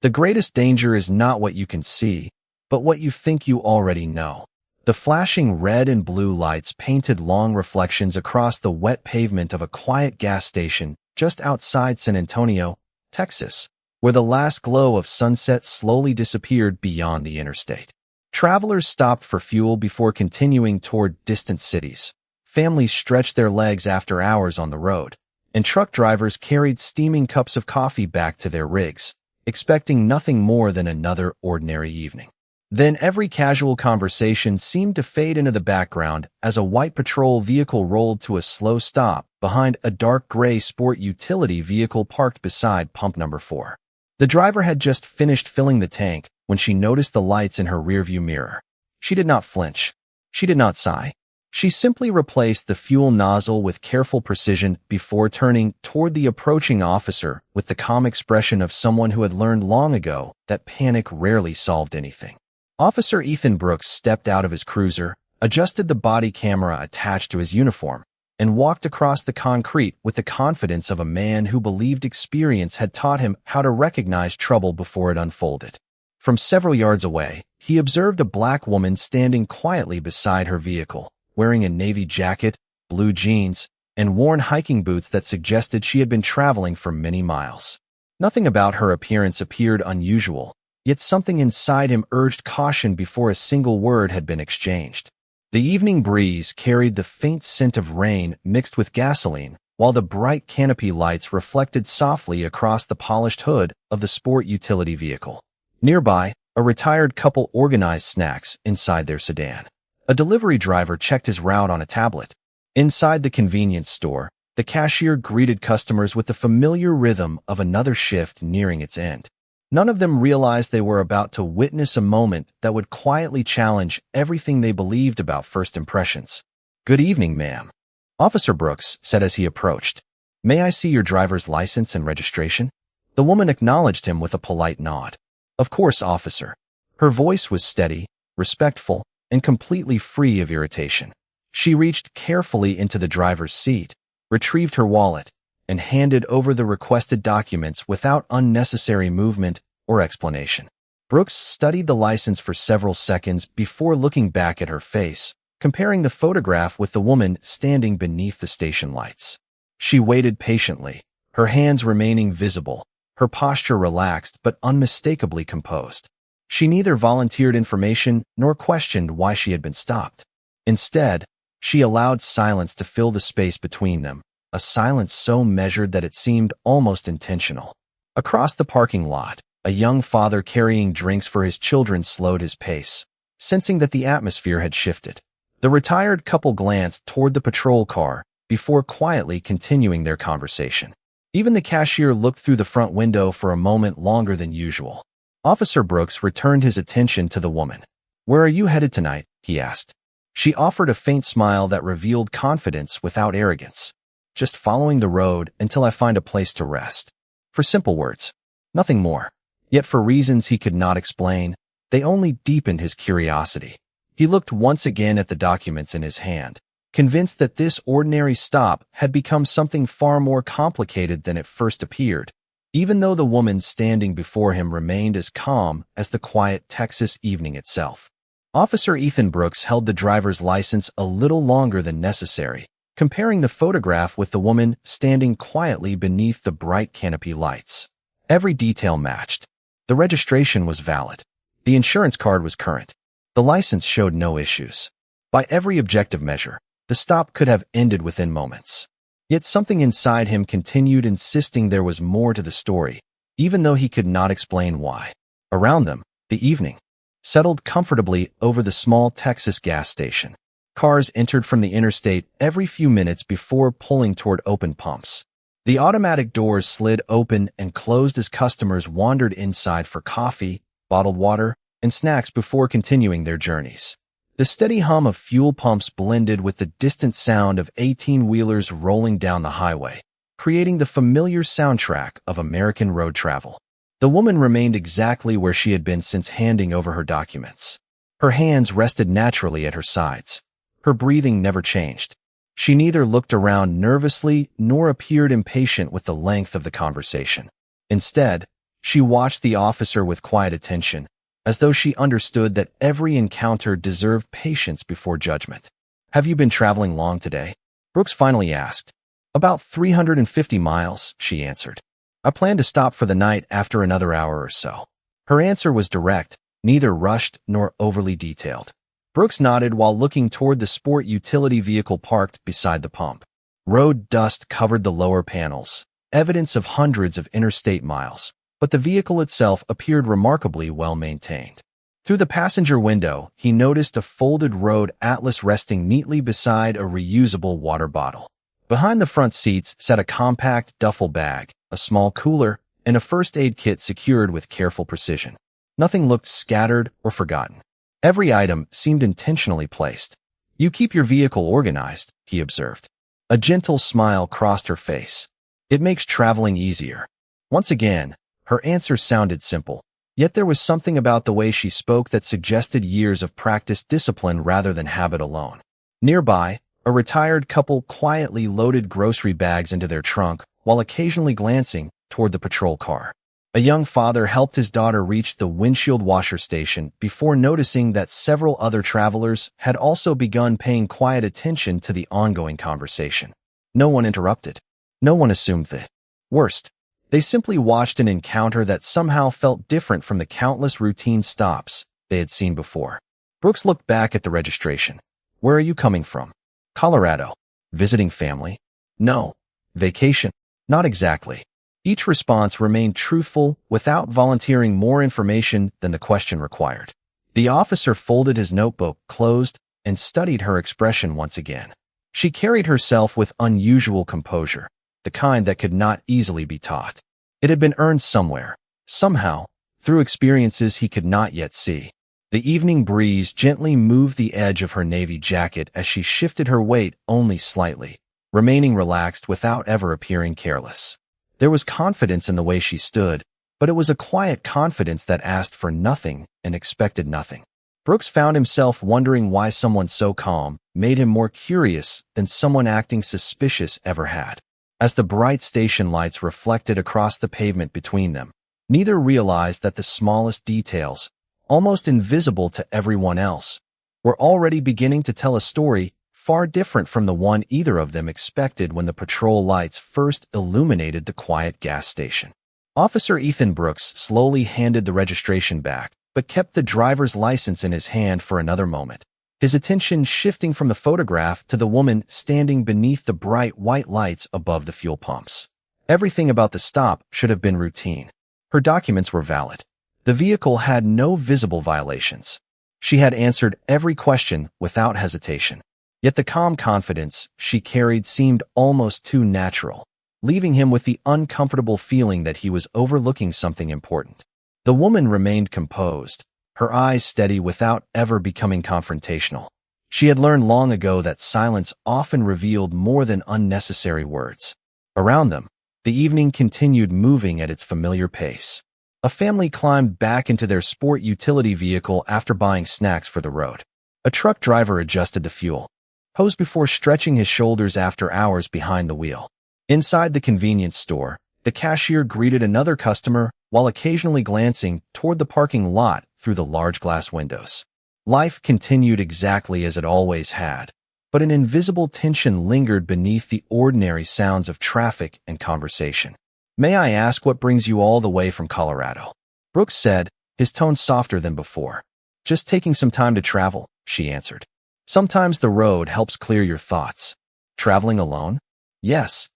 The greatest danger is not what you can see, but what you think you already know. The flashing red and blue lights painted long reflections across the wet pavement of a quiet gas station just outside San Antonio, Texas, where the last glow of sunset slowly disappeared beyond the interstate. Travelers stopped for fuel before continuing toward distant cities. Families stretched their legs after hours on the road, and truck drivers carried steaming cups of coffee back to their rigs, expecting nothing more than another ordinary evening. Then every casual conversation seemed to fade into the background as a white patrol vehicle rolled to a slow stop behind a dark gray sport utility vehicle parked beside pump number 4. The driver had just finished filling the tank when she noticed the lights in her rearview mirror. She did not flinch. She did not sigh. She simply replaced the fuel nozzle with careful precision before turning toward the approaching officer with the calm expression of someone who had learned long ago that panic rarely solved anything. Officer Ethan Brooks stepped out of his cruiser, adjusted the body camera attached to his uniform, and walked across the concrete with the confidence of a man who believed experience had taught him how to recognize trouble before it unfolded. From several yards away, he observed a black woman standing quietly beside her vehicle, wearing a navy jacket, blue jeans, and worn hiking boots that suggested she had been traveling for many miles. Nothing about her appearance appeared unusual, yet something inside him urged caution before a single word had been exchanged. The evening breeze carried the faint scent of rain mixed with gasoline, while the bright canopy lights reflected softly across the polished hood of the sport utility vehicle. Nearby, a retired couple organized snacks inside their sedan. A delivery driver checked his route on a tablet. Inside the convenience store, the cashier greeted customers with the familiar rhythm of another shift nearing its end. None of them realized they were about to witness a moment that would quietly challenge everything they believed about first impressions. "Good evening, ma'am," Officer Brooks said as he approached. "May I see your driver's license and registration?" The woman acknowledged him with a polite nod. "Of course, officer." Her voice was steady, respectful, and completely free of irritation. She reached carefully into the driver's seat, retrieved her wallet, and handed over the requested documents without unnecessary movement or explanation. Brooks studied the license for several seconds before looking back at her face, comparing the photograph with the woman standing beneath the station lights. She waited patiently, her hands remaining visible, her posture relaxed but unmistakably composed. She neither volunteered information nor questioned why she had been stopped. Instead, she allowed silence to fill the space between them, a silence so measured that it seemed almost intentional. Across the parking lot, a young father carrying drinks for his children slowed his pace, sensing that the atmosphere had shifted. The retired couple glanced toward the patrol car before quietly continuing their conversation. Even the cashier looked through the front window for a moment longer than usual. Officer Brooks returned his attention to the woman. "Where are you headed tonight?" he asked. She offered a faint smile that revealed confidence without arrogance. "Just following the road until I find a place to rest." For simple words, nothing more. Yet for reasons he could not explain, they only deepened his curiosity. He looked once again at the documents in his hand, convinced that this ordinary stop had become something far more complicated than it first appeared, even though the woman standing before him remained as calm as the quiet Texas evening itself. Officer Ethan Brooks held the driver's license a little longer than necessary, comparing the photograph with the woman standing quietly beneath the bright canopy lights. Every detail matched. The registration was valid. The insurance card was current. The license showed no issues. By every objective measure, the stop could have ended within moments. Yet something inside him continued insisting there was more to the story, even though he could not explain why. Around them, the evening settled comfortably over the small Texas gas station. Cars entered from the interstate every few minutes before pulling toward open pumps. The automatic doors slid open and closed as customers wandered inside for coffee, bottled water, and snacks before continuing their journeys. The steady hum of fuel pumps blended with the distant sound of 18-wheelers rolling down the highway, creating the familiar soundtrack of American road travel. The woman remained exactly where she had been since handing over her documents. Her hands rested naturally at her sides. Her breathing never changed. She neither looked around nervously nor appeared impatient with the length of the conversation. Instead, She watched the officer with quiet attention, as though she understood that every encounter deserved patience before judgment. "Have you been traveling long today?" Brooks finally asked. "About 350 miles, she answered. "I plan to stop for the night after another hour or so." Her answer was direct, neither rushed nor overly detailed. Brooks nodded while looking toward the sport utility vehicle parked beside the pump. Road dust covered the lower panels, evidence of hundreds of interstate miles, but the vehicle itself appeared remarkably well maintained. Through the passenger window, he noticed a folded road atlas resting neatly beside a reusable water bottle. Behind the front seats sat a compact duffel bag, a small cooler, and a first aid kit secured with careful precision. Nothing looked scattered or forgotten. Every item seemed intentionally placed. "You keep your vehicle organized," he observed. A gentle smile crossed her face. "It makes traveling easier." Once again, her answer sounded simple. Yet there was something about the way she spoke that suggested years of practiced discipline rather than habit alone. Nearby, a retired couple quietly loaded grocery bags into their trunk while occasionally glancing toward the patrol car. A young father helped his daughter reach the windshield washer station before noticing that several other travelers had also begun paying quiet attention to the ongoing conversation. No one interrupted. No one assumed the worst. They simply watched an encounter that somehow felt different from the countless routine stops they had seen before. Brooks looked back at the registration. "Where are you coming from?" "Colorado." "Visiting family?" "No." "Vacation?" "Not exactly." Each response remained truthful without volunteering more information than the question required. The officer folded his notebook closed and studied her expression once again. She carried herself with unusual composure, the kind that could not easily be taught. It had been earned somewhere, somehow, through experiences he could not yet see. The evening breeze gently moved the edge of her navy jacket as she shifted her weight only slightly, remaining relaxed without ever appearing careless. There was confidence in the way she stood, but it was a quiet confidence that asked for nothing and expected nothing. Brooks found himself wondering why someone so calm made him more curious than someone acting suspicious ever had. As the bright station lights reflected across the pavement between them, neither realized that the smallest details, almost invisible to everyone else, were already beginning to tell a story far different from the one either of them expected when the patrol lights first illuminated the quiet gas station. Officer Ethan Brooks slowly handed the registration back, but kept the driver's license in his hand for another moment, his attention shifting from the photograph to the woman standing beneath the bright white lights above the fuel pumps. Everything about the stop should have been routine. Her documents were valid. The vehicle had no visible violations. She had answered every question without hesitation. Yet the calm confidence she carried seemed almost too natural, leaving him with the uncomfortable feeling that he was overlooking something important. The woman remained composed, her eyes steady without ever becoming confrontational. She had learned long ago that silence often revealed more than unnecessary words. Around them, the evening continued moving at its familiar pace. A family climbed back into their sport utility vehicle after buying snacks for the road. A truck driver adjusted the fuel hose before stretching his shoulders after hours behind the wheel. Inside the convenience store, the cashier greeted another customer while occasionally glancing toward the parking lot through the large glass windows. Life continued exactly as it always had, but an invisible tension lingered beneath the ordinary sounds of traffic and conversation. "May I ask what brings you all the way from Colorado?" Brooks said, his tone softer than before. "Just taking some time to travel," she answered. "Sometimes the road helps clear your thoughts." "Traveling alone?" "Yes."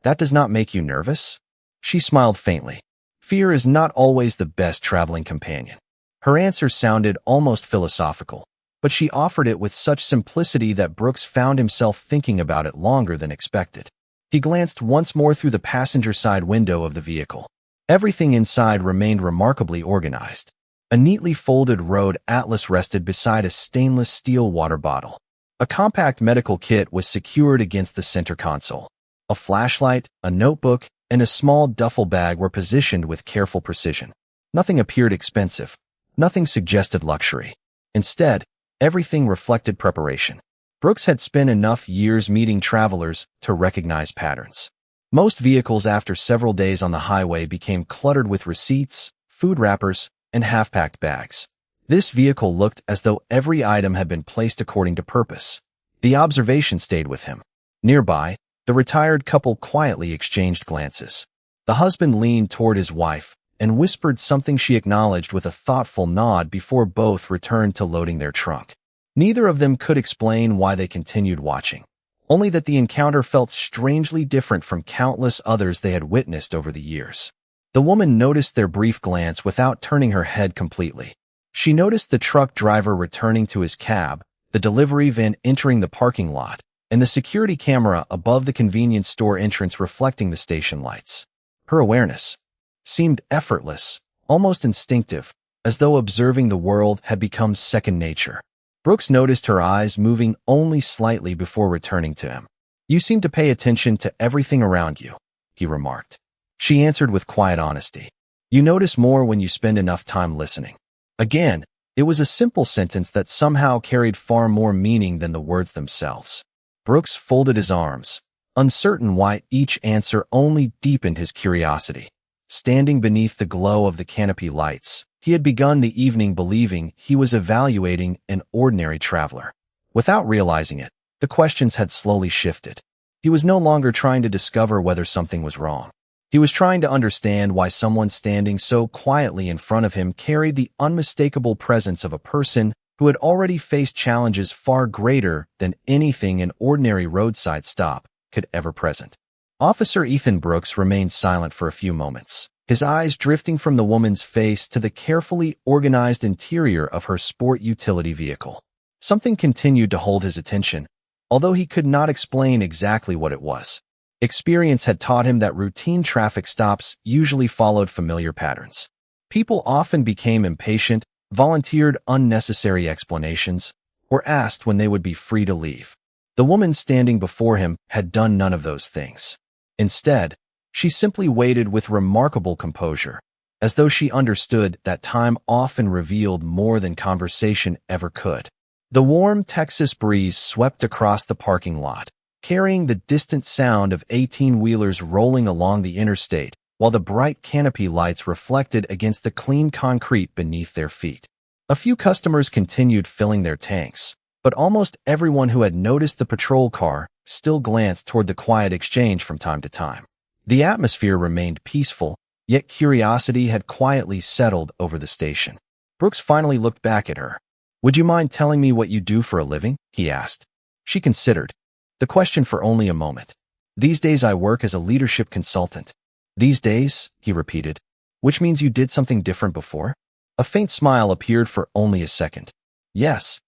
"That does not make you nervous?" She smiled faintly. "Fear is not always the best traveling companion." Her answer sounded almost philosophical, but she offered it with such simplicity that Brooks found himself thinking about it longer than expected. He glanced once more through the passenger side window of the vehicle. Everything inside remained remarkably organized. A neatly folded road atlas rested beside a stainless steel water bottle. A compact medical kit was secured against the center console. A flashlight, a notebook, and a small duffel bag were positioned with careful precision. Nothing appeared expensive. Nothing suggested luxury. Instead, everything reflected preparation. Brooks had spent enough years meeting travelers to recognize patterns. Most vehicles after several days on the highway became cluttered with receipts, food wrappers, and half-packed bags. This vehicle looked as though every item had been placed according to purpose. The observation stayed with him. Nearby, the retired couple quietly exchanged glances. The husband leaned toward his wife and whispered something she acknowledged with a thoughtful nod before both returned to loading their trunk. Neither of them could explain why they continued watching, only that the encounter felt strangely different from countless others they had witnessed over the years. The woman noticed their brief glance without turning her head completely. She noticed the truck driver returning to his cab, the delivery van entering the parking lot, and the security camera above the convenience store entrance reflecting the station lights. Her awareness seemed effortless, almost instinctive, as though observing the world had become second nature. Brooks noticed her eyes moving only slightly before returning to him. "You seem to pay attention to everything around you," he remarked. She answered with quiet honesty. "You notice more when you spend enough time listening." Again, it was a simple sentence that somehow carried far more meaning than the words themselves. Brooks folded his arms, uncertain why each answer only deepened his curiosity. Standing beneath the glow of the canopy lights, he had begun the evening believing he was evaluating an ordinary traveler. Without realizing it, the questions had slowly shifted. He was no longer trying to discover whether something was wrong. He was trying to understand why someone standing so quietly in front of him carried the unmistakable presence of a person who had already faced challenges far greater than anything an ordinary roadside stop could ever present. Officer Ethan Brooks remained silent for a few moments, his eyes drifting from the woman's face to the carefully organized interior of her sport utility vehicle. Something continued to hold his attention, although he could not explain exactly what it was. Experience had taught him that routine traffic stops usually followed familiar patterns. People often became impatient, volunteered unnecessary explanations, or asked when they would be free to leave. The woman standing before him had done none of those things. Instead, she simply waited with remarkable composure, as though she understood that time often revealed more than conversation ever could. The warm Texas breeze swept across the parking lot, carrying the distant sound of 18-wheelers rolling along the interstate, while the bright canopy lights reflected against the clean concrete beneath their feet. A few customers continued filling their tanks, but almost everyone who had noticed the patrol car still glanced toward the quiet exchange from time to time. The atmosphere remained peaceful, yet curiosity had quietly settled over the station. Brooks finally looked back at her. "Would you mind telling me what you do for a living?" he asked. She considered the question for only a moment. "These days I work as a leadership consultant." "These days," he repeated, "which means you did something different before?" A faint smile appeared for only a second. "Yes.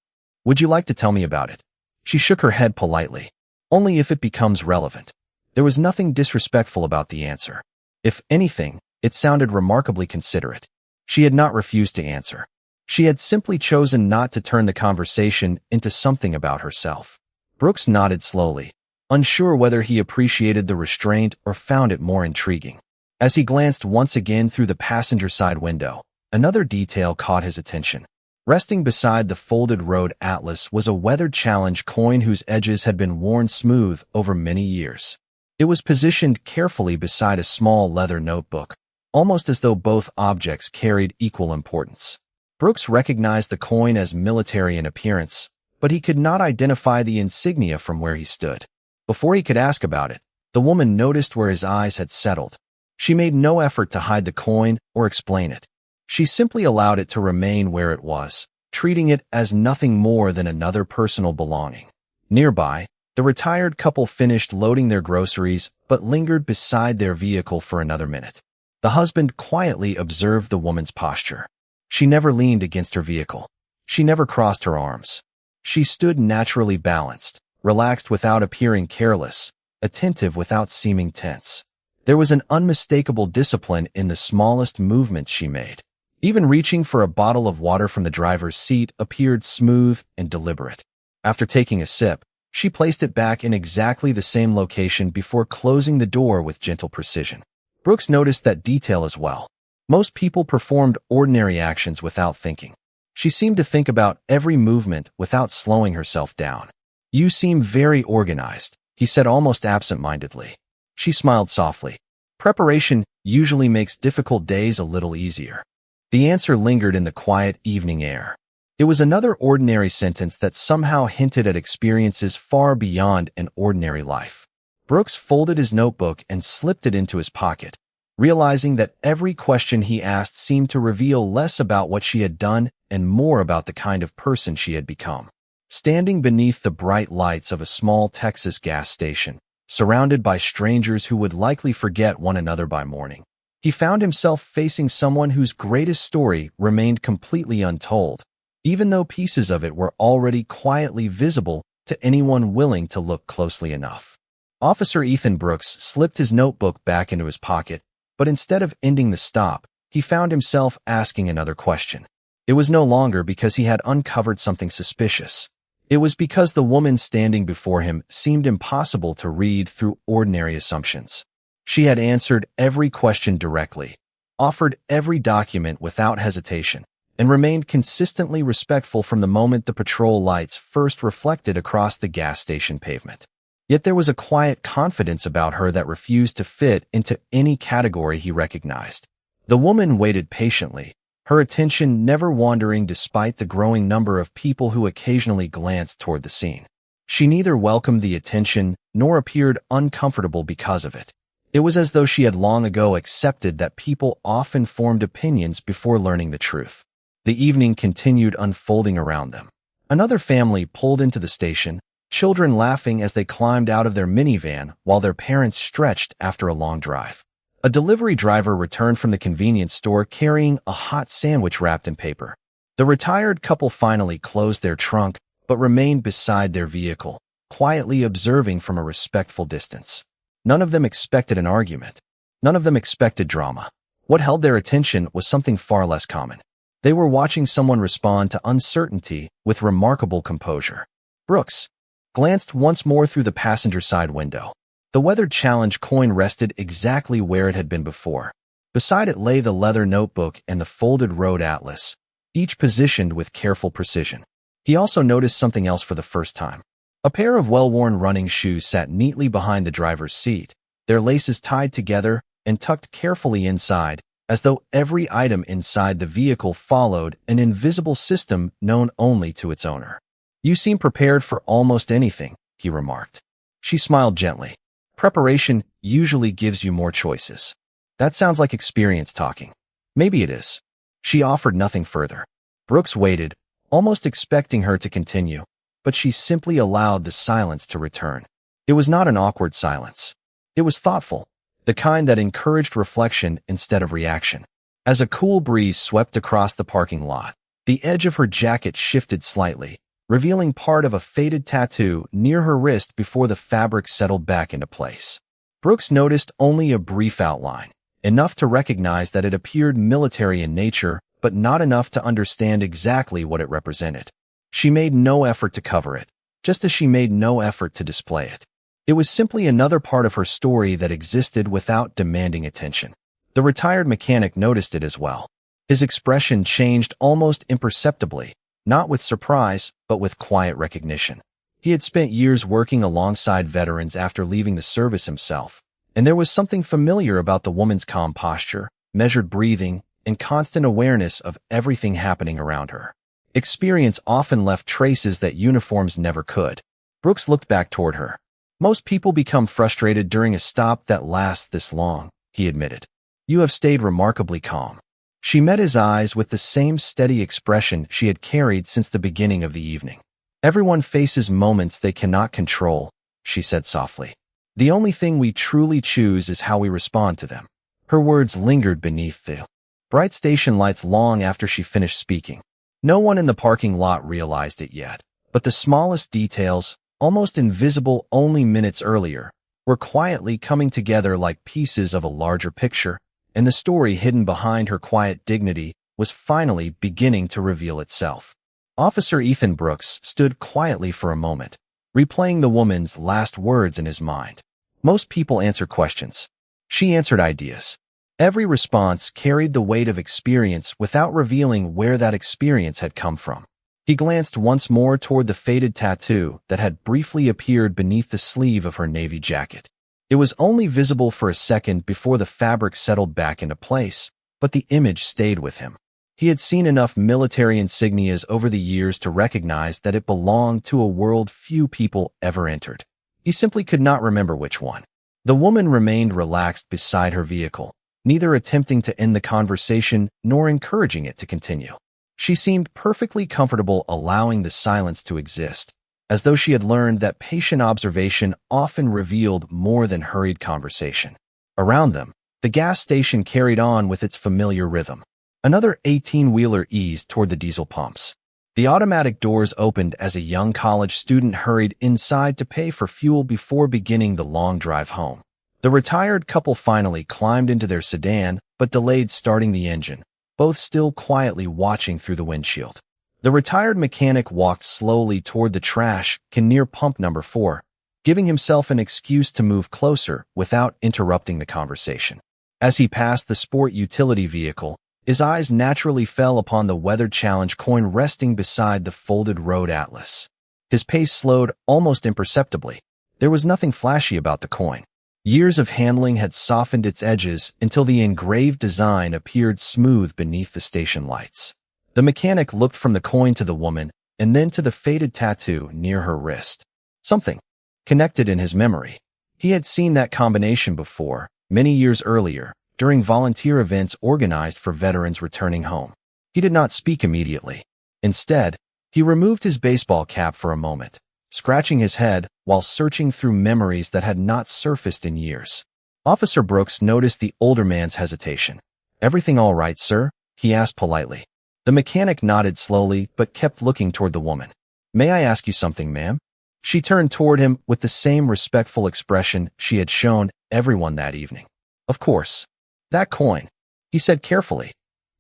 Would you like to tell me about it?" She shook her head politely. "Only if it becomes relevant." There was nothing disrespectful about the answer. If anything, it sounded remarkably considerate. She had not refused to answer. She had simply chosen not to turn the conversation into something about herself. Brooks nodded slowly, unsure whether he appreciated the restraint or found it more intriguing. As he glanced once again through the passenger side window, another detail caught his attention. Resting beside the folded road atlas was a weathered challenge coin whose edges had been worn smooth over many years. It was positioned carefully beside a small leather notebook, almost as though both objects carried equal importance. Brooks recognized the coin as military in appearance, but he could not identify the insignia from where he stood. Before he could ask about it, the woman noticed where his eyes had settled. She made no effort to hide the coin or explain it. She simply allowed it to remain where it was, treating it as nothing more than another personal belonging. Nearby, the retired couple finished loading their groceries but lingered beside their vehicle for another minute. The husband quietly observed the woman's posture. She never leaned against her vehicle. She never crossed her arms. She stood naturally balanced, relaxed without appearing careless, attentive without seeming tense. There was an unmistakable discipline in the smallest movements she made. Even reaching for a bottle of water from the driver's seat appeared smooth and deliberate. After taking a sip, she placed it back in exactly the same location before closing the door with gentle precision. Brooks noticed that detail as well. Most people performed ordinary actions without thinking. She seemed to think about every movement without slowing herself down. "You seem very organized," he said almost absent-mindedly. She smiled softly. Preparation usually makes difficult days a little easier. The answer lingered in the quiet evening air. It was another ordinary sentence that somehow hinted at experiences far beyond an ordinary life. Brooks folded his notebook and slipped it into his pocket, realizing that every question he asked seemed to reveal less about what she had done and more about the kind of person she had become. Standing beneath the bright lights of a small Texas gas station, surrounded by strangers who would likely forget one another by morning, he found himself facing someone whose greatest story remained completely untold, even though pieces of it were already quietly visible to anyone willing to look closely enough. Officer Ethan Brooks slipped his notebook back into his pocket, but instead of ending the stop, he found himself asking another question. It was no longer because he had uncovered something suspicious. It was because the woman standing before him seemed impossible to read through ordinary assumptions. She had answered every question directly, offered every document without hesitation, and remained consistently respectful from the moment the patrol lights first reflected across the gas station pavement. Yet there was a quiet confidence about her that refused to fit into any category he recognized. The woman waited patiently, her attention never wandering despite the growing number of people who occasionally glanced toward the scene. She neither welcomed the attention nor appeared uncomfortable because of it. It was as though she had long ago accepted that people often formed opinions before learning the truth. The evening continued unfolding around them. Another family pulled into the station, children laughing as they climbed out of their minivan while their parents stretched after a long drive. A delivery driver returned from the convenience store carrying a hot sandwich wrapped in paper. The retired couple finally closed their trunk but remained beside their vehicle, quietly observing from a respectful distance. None of them expected an argument. None of them expected drama. What held their attention was something far less common. They were watching someone respond to uncertainty with remarkable composure. Brooks glanced once more through the passenger side window. The Weather Challenge coin rested exactly where it had been before. Beside it lay the leather notebook and the folded road atlas, each positioned with careful precision. He also noticed something else for the first time. A pair of well-worn running shoes sat neatly behind the driver's seat, their laces tied together and tucked carefully inside, as though every item inside the vehicle followed an invisible system known only to its owner. "You seem prepared for almost anything," he remarked. She smiled gently. "Preparation usually gives you more choices." "That sounds like experience talking." "Maybe it is." She offered nothing further. Brooks waited, almost expecting her to continue, but she simply allowed the silence to return. It was not an awkward silence. It was thoughtful, the kind that encouraged reflection instead of reaction. As a cool breeze swept across the parking lot, the edge of her jacket shifted slightly, revealing part of a faded tattoo near her wrist before the fabric settled back into place. Brooks noticed only a brief outline, enough to recognize that it appeared military in nature, but not enough to understand exactly what it represented. She made no effort to cover it, just as she made no effort to display it. It was simply another part of her story that existed without demanding attention. The retired mechanic noticed it as well. His expression changed almost imperceptibly, not with surprise, but with quiet recognition. He had spent years working alongside veterans after leaving the service himself, and there was something familiar about the woman's calm posture, measured breathing, and constant awareness of everything happening around her. Experience often left traces that uniforms never could. Brooks looked back toward her. "Most people become frustrated during a stop that lasts this long," he admitted. "You have stayed remarkably calm." She met his eyes with the same steady expression she had carried since the beginning of the evening. "Everyone faces moments they cannot control," she said softly. "The only thing we truly choose is how we respond to them." Her words lingered beneath the bright station lights long after she finished speaking. No one in the parking lot realized it yet, but the smallest details, almost invisible only minutes earlier, were quietly coming together like pieces of a larger picture, and the story hidden behind her quiet dignity was finally beginning to reveal itself. Officer Ethan Brooks stood quietly for a moment, replaying the woman's last words in his mind. Most people answer questions. She answered ideas. Every response carried the weight of experience without revealing where that experience had come from. He glanced once more toward the faded tattoo that had briefly appeared beneath the sleeve of her navy jacket. It was only visible for a second before the fabric settled back into place, but the image stayed with him. He had seen enough military insignias over the years to recognize that it belonged to a world few people ever entered. He simply could not remember which one. The woman remained relaxed beside her vehicle, neither attempting to end the conversation nor encouraging it to continue. She seemed perfectly comfortable allowing the silence to exist, as though she had learned that patient observation often revealed more than hurried conversation. Around them, the gas station carried on with its familiar rhythm. Another 18-wheeler eased toward the diesel pumps. The automatic doors opened as a young college student hurried inside to pay for fuel before beginning the long drive home. The retired couple finally climbed into their sedan, but delayed starting the engine, both still quietly watching through the windshield. The retired mechanic walked slowly toward the trash can near pump number 4, giving himself an excuse to move closer without interrupting the conversation. As he passed the sport utility vehicle, his eyes naturally fell upon the Weather Challenge coin resting beside the folded road atlas. His pace slowed almost imperceptibly. There was nothing flashy about the coin. Years of handling had softened its edges until the engraved design appeared smooth beneath the station lights. The mechanic looked from the coin to the woman and then to the faded tattoo near her wrist. Something connected in his memory. He had seen that combination before, many years earlier, during volunteer events organized for veterans returning home. He did not speak immediately. Instead, he removed his baseball cap for a moment, scratching his head while searching through memories that had not surfaced in years. Officer Brooks noticed the older man's hesitation. "Everything all right, sir?" he asked politely. The mechanic nodded slowly but kept looking toward the woman. "May I ask you something, ma'am?" She turned toward him with the same respectful expression she had shown everyone that evening. "Of course. That coin," he said carefully.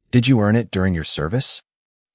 "Did you earn it during your service?"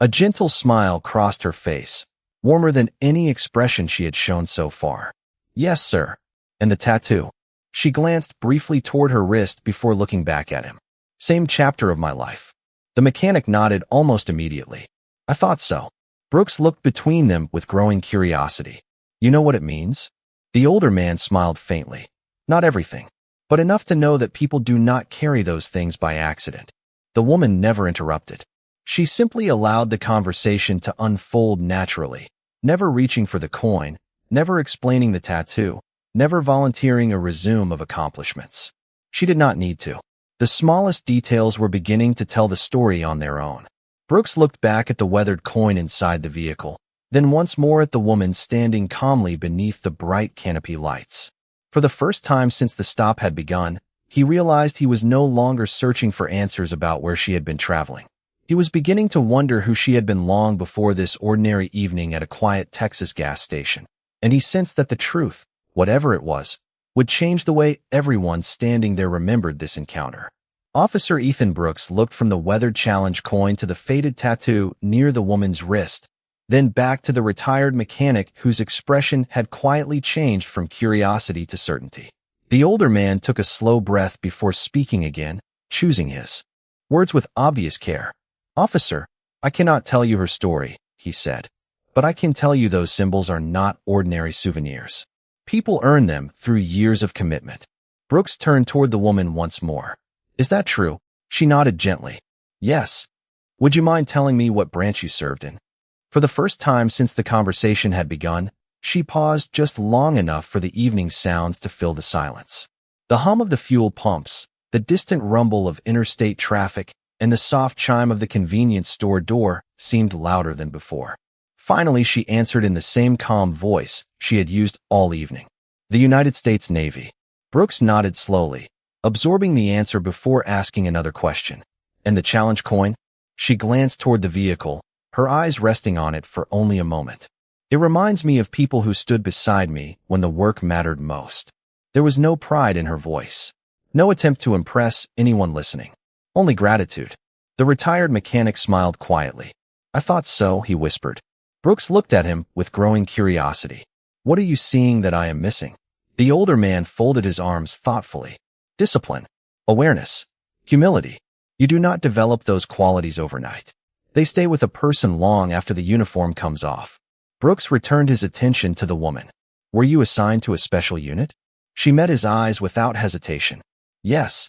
A gentle smile crossed her face, warmer than any expression she had shown so far. "Yes, sir." "And the tattoo?" She glanced briefly toward her wrist before looking back at him. "Same chapter of my life." The mechanic nodded almost immediately. "I thought so." Brooks looked between them with growing curiosity. "You know what it means?" The older man smiled faintly. "Not everything, but enough to know that people do not carry those things by accident." The woman never interrupted. She simply allowed the conversation to unfold naturally, never reaching for the coin, never explaining the tattoo, never volunteering a resume of accomplishments. She did not need to. The smallest details were beginning to tell the story on their own. Brooks looked back at the weathered coin inside the vehicle, then once more at the woman standing calmly beneath the bright canopy lights. For the first time since the stop had begun, he realized he was no longer searching for answers about where she had been traveling. He was beginning to wonder who she had been long before this ordinary evening at a quiet Texas gas station, and he sensed that the truth, whatever it was, would change the way everyone standing there remembered this encounter. Officer Ethan Brooks looked from the Weather Challenge coin to the faded tattoo near the woman's wrist, then back to the retired mechanic whose expression had quietly changed from curiosity to certainty. The older man took a slow breath before speaking again, choosing his words with obvious care. "Officer, I cannot tell you her story," he said, "but I can tell you those symbols are not ordinary souvenirs. People earn them through years of commitment." Brooks turned toward the woman once more. "Is that true?" She nodded gently. "Yes. Would you mind telling me what branch you served in?" For the first time since the conversation had begun, she paused just long enough for the evening sounds to fill the silence. The hum of the fuel pumps, the distant rumble of interstate traffic, and the soft chime of the convenience store door seemed louder than before. Finally, she answered in the same calm voice she had used all evening. "The United States Navy." Brooks nodded slowly, absorbing the answer before asking another question. "And the challenge coin?" She glanced toward the vehicle, her eyes resting on it for only a moment. "It reminds me of people who stood beside me when the work mattered most." There was no pride in her voice, no attempt to impress anyone listening, only gratitude. The retired mechanic smiled quietly. "I thought so," he whispered. Brooks looked at him with growing curiosity. "What are you seeing that I am missing?" The older man folded his arms thoughtfully. "Discipline, awareness, humility. You do not develop those qualities overnight. They stay with a person long after the uniform comes off." Brooks returned his attention to the woman. "Were you assigned to a special unit?" She met his eyes without hesitation. Yes.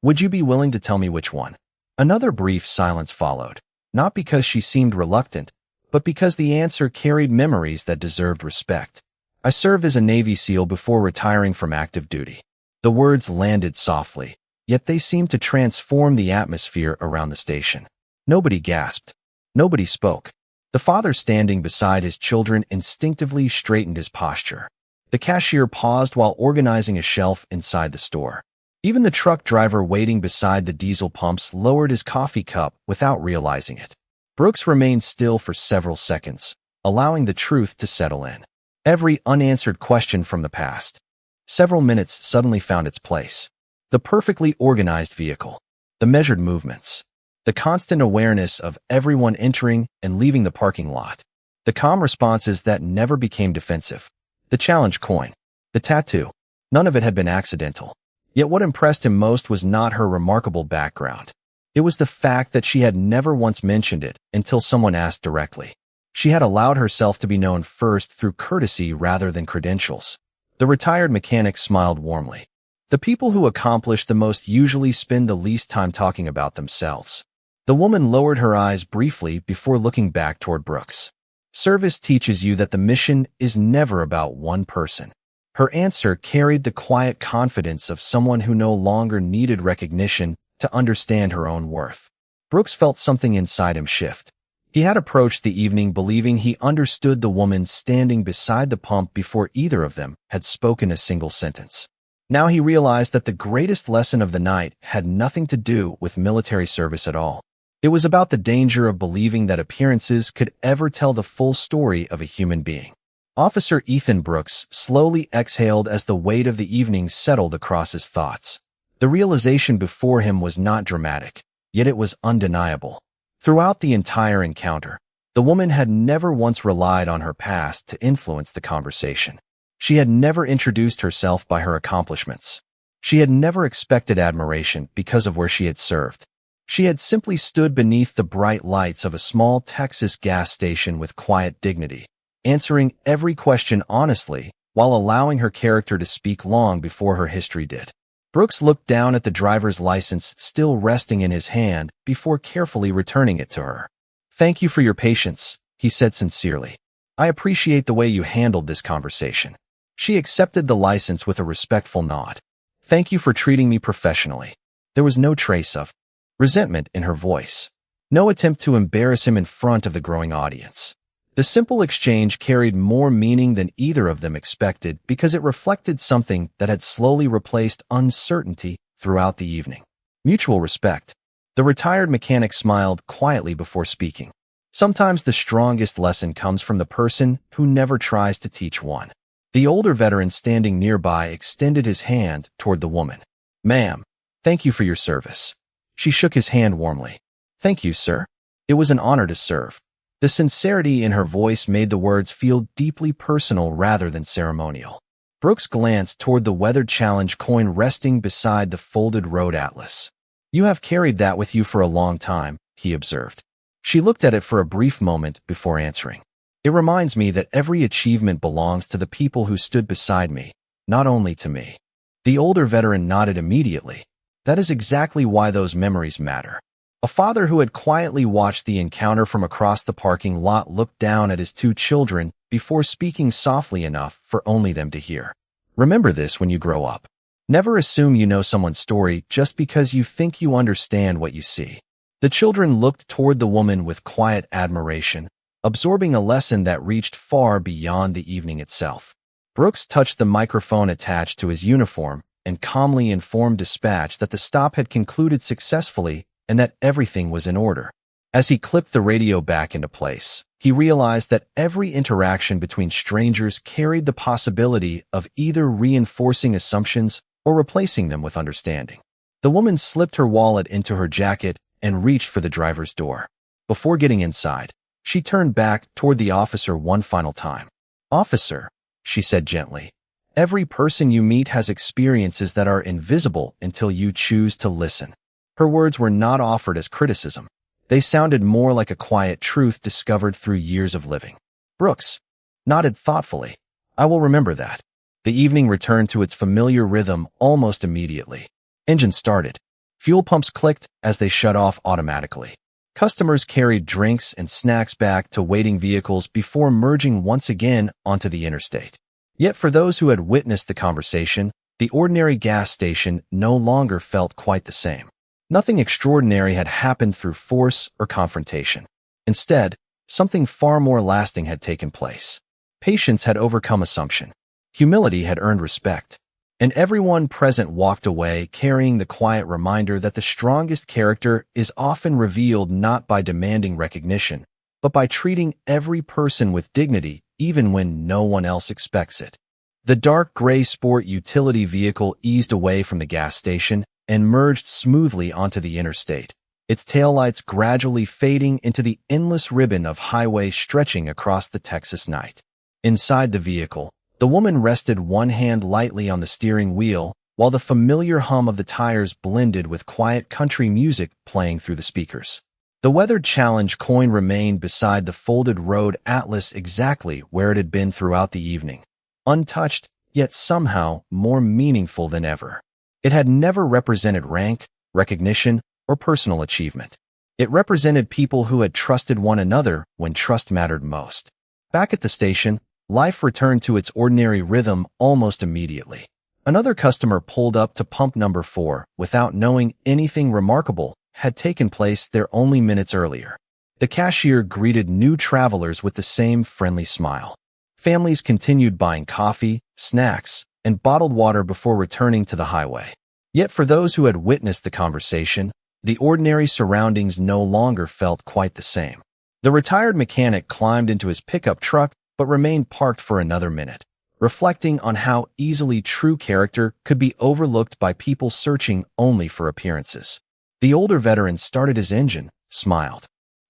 Would you be willing to tell me which one? Another brief silence followed, not because she seemed reluctant, but because the answer carried memories that deserved respect. I served as a Navy SEAL before retiring from active duty. The words landed softly, yet they seemed to transform the atmosphere around the station. Nobody gasped. Nobody spoke. The father standing beside his children instinctively straightened his posture. The cashier paused while organizing a shelf inside the store. Even the truck driver waiting beside the diesel pumps lowered his coffee cup without realizing it. Brooks remained still for several seconds, allowing the truth to settle in. Every unanswered question from the past. Several minutes suddenly found its place. The perfectly organized vehicle. The measured movements. The constant awareness of everyone entering and leaving the parking lot. The calm responses that never became defensive. The challenge coin. The tattoo. None of it had been accidental. Yet what impressed him most was not her remarkable background. It was the fact that she had never once mentioned it until someone asked directly. She had allowed herself to be known first through courtesy rather than credentials. The retired mechanic smiled warmly. The people who accomplish the most usually spend the least time talking about themselves. The woman lowered her eyes briefly before looking back toward Brooks. Service teaches you that the mission is never about one person. Her answer carried the quiet confidence of someone who no longer needed recognition to understand her own worth. Brooks felt something inside him shift. He had approached the evening believing he understood the woman standing beside the pump before either of them had spoken a single sentence. Now he realized that the greatest lesson of the night had nothing to do with military service at all. It was about the danger of believing that appearances could ever tell the full story of a human being. Officer Ethan Brooks slowly exhaled as the weight of the evening settled across his thoughts. The realization before him was not dramatic, yet it was undeniable. Throughout the entire encounter, the woman had never once relied on her past to influence the conversation. She had never introduced herself by her accomplishments. She had never expected admiration because of where she had served. She had simply stood beneath the bright lights of a small Texas gas station with quiet dignity, answering every question honestly while allowing her character to speak long before her history did. Brooks looked down at the driver's license still resting in his hand before carefully returning it to her. "Thank you for your patience," he said sincerely. "I appreciate the way you handled this conversation." She accepted the license with a respectful nod. "Thank you for treating me professionally." There was no trace of resentment in her voice. No attempt to embarrass him in front of the growing audience. The simple exchange carried more meaning than either of them expected because it reflected something that had slowly replaced uncertainty throughout the evening. Mutual respect. The retired mechanic smiled quietly before speaking. Sometimes the strongest lesson comes from the person who never tries to teach one. The older veteran standing nearby extended his hand toward the woman. "Ma'am, thank you for your service." She shook his hand warmly. "Thank you, sir. It was an honor to serve." The sincerity in her voice made the words feel deeply personal rather than ceremonial. Brooks glanced toward the weathered challenge coin resting beside the folded road atlas. "You have carried that with you for a long time," he observed. She looked at it for a brief moment before answering. "It reminds me that every achievement belongs to the people who stood beside me, not only to me." The older veteran nodded immediately. That is exactly why those memories matter. A father who had quietly watched the encounter from across the parking lot looked down at his two children before speaking softly enough for only them to hear. "Remember this when you grow up. Never assume you know someone's story just because you think you understand what you see." The children looked toward the woman with quiet admiration, absorbing a lesson that reached far beyond the evening itself. Brooks touched the microphone attached to his uniform and calmly informed dispatch that the stop had concluded successfully and that everything was in order. As he clipped the radio back into place, he realized that every interaction between strangers carried the possibility of either reinforcing assumptions or replacing them with understanding. The woman slipped her wallet into her jacket and reached for the driver's door. Before getting inside, she turned back toward the officer one final time. "Officer," she said gently, "every person you meet has experiences that are invisible until you choose to listen." Her words were not offered as criticism. They sounded more like a quiet truth discovered through years of living. Brooks nodded thoughtfully. "I will remember that." The evening returned to its familiar rhythm almost immediately. Engine started. Fuel pumps clicked as they shut off automatically. Customers carried drinks and snacks back to waiting vehicles before merging once again onto the interstate. Yet for those who had witnessed the conversation, the ordinary gas station no longer felt quite the same. Nothing extraordinary had happened through force or confrontation. Instead, something far more lasting had taken place. Patience had overcome assumption. Humility had earned respect. And everyone present walked away carrying the quiet reminder that the strongest character is often revealed not by demanding recognition, but by treating every person with dignity even when no one else expects it. The dark gray sport utility vehicle eased away from the gas station and merged smoothly onto the interstate, its taillights gradually fading into the endless ribbon of highway stretching across the Texas night. Inside the vehicle, the woman rested one hand lightly on the steering wheel, while the familiar hum of the tires blended with quiet country music playing through the speakers. The weathered challenge coin remained beside the folded road atlas exactly where it had been throughout the evening, untouched, yet somehow more meaningful than ever. It had never represented rank, recognition, or personal achievement. It represented people who had trusted one another when trust mattered most. Back at the station, life returned to its ordinary rhythm almost immediately. Another customer pulled up to pump number 4 without knowing anything remarkable had taken place there only minutes earlier. The cashier greeted new travelers with the same friendly smile. Families continued buying coffee, snacks, and bottled water before returning to the highway. Yet for those who had witnessed the conversation, the ordinary surroundings no longer felt quite the same. The retired mechanic climbed into his pickup truck but remained parked for another minute, reflecting on how easily true character could be overlooked by people searching only for appearances. The older veteran started his engine, smiled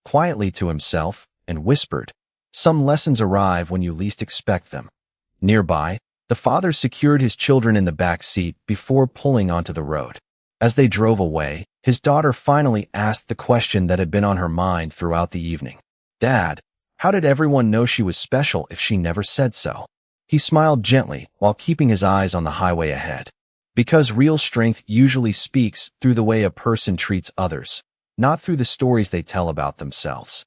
quietly to himself, and whispered, "Some lessons arrive when you least expect them." Nearby, the father secured his children in the back seat before pulling onto the road. As they drove away, his daughter finally asked the question that had been on her mind throughout the evening. "Dad, how did everyone know she was special if she never said so?" He smiled gently while keeping his eyes on the highway ahead. Because real strength usually speaks through the way a person treats others, not through the stories they tell about themselves.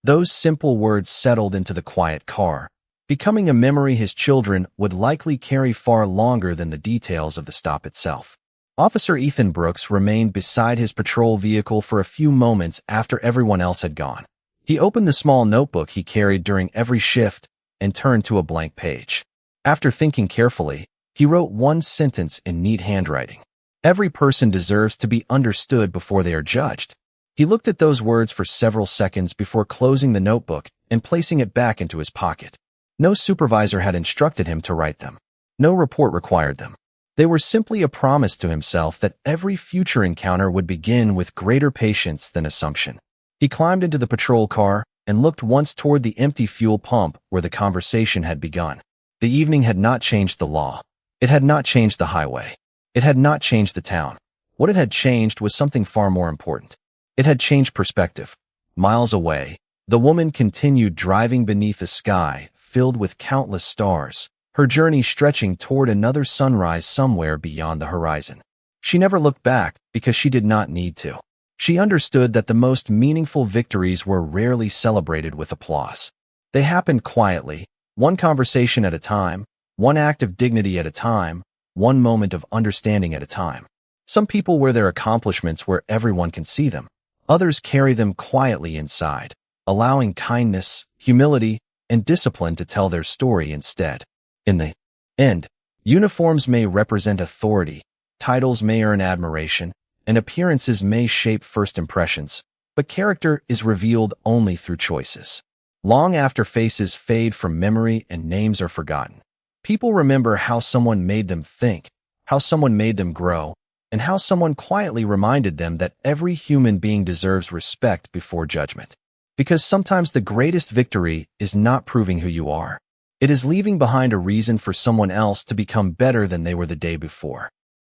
Those simple words settled into the quiet car, becoming a memory his children would likely carry far longer than the details of the stop itself. Officer Ethan Brooks remained beside his patrol vehicle for a few moments after everyone else had gone. He opened the small notebook he carried during every shift and turned to a blank page. After thinking carefully, he wrote one sentence in neat handwriting. "Every person deserves to be understood before they are judged." He looked at those words for several seconds before closing the notebook and placing it back into his pocket. No supervisor had instructed him to write them. No report required them. They were simply a promise to himself that every future encounter would begin with greater patience than assumption. He climbed into the patrol car and looked once toward the empty fuel pump where the conversation had begun. The evening had not changed the law. It had not changed the highway. It had not changed the town. What it had changed was something far more important. It had changed perspective. Miles away, the woman continued driving beneath a sky filled with countless stars, her journey stretching toward another sunrise somewhere beyond the horizon. She never looked back because she did not need to. She understood that the most meaningful victories were rarely celebrated with applause. They happened quietly, one conversation at a time, one act of dignity at a time, one moment of understanding at a time. Some people wear their accomplishments where everyone can see them. Others carry them quietly inside, allowing kindness, humility, and discipline to tell their story instead. In the end, uniforms may represent authority, titles may earn admiration, and appearances may shape first impressions, but character is revealed only through choices. Long after faces fade from memory and names are forgotten, people remember how someone made them think, how someone made them grow, and how someone quietly reminded them that every human being deserves respect before judgment. Because sometimes the greatest victory is not proving who you are. It is leaving behind a reason for someone else to become better than they were the day before.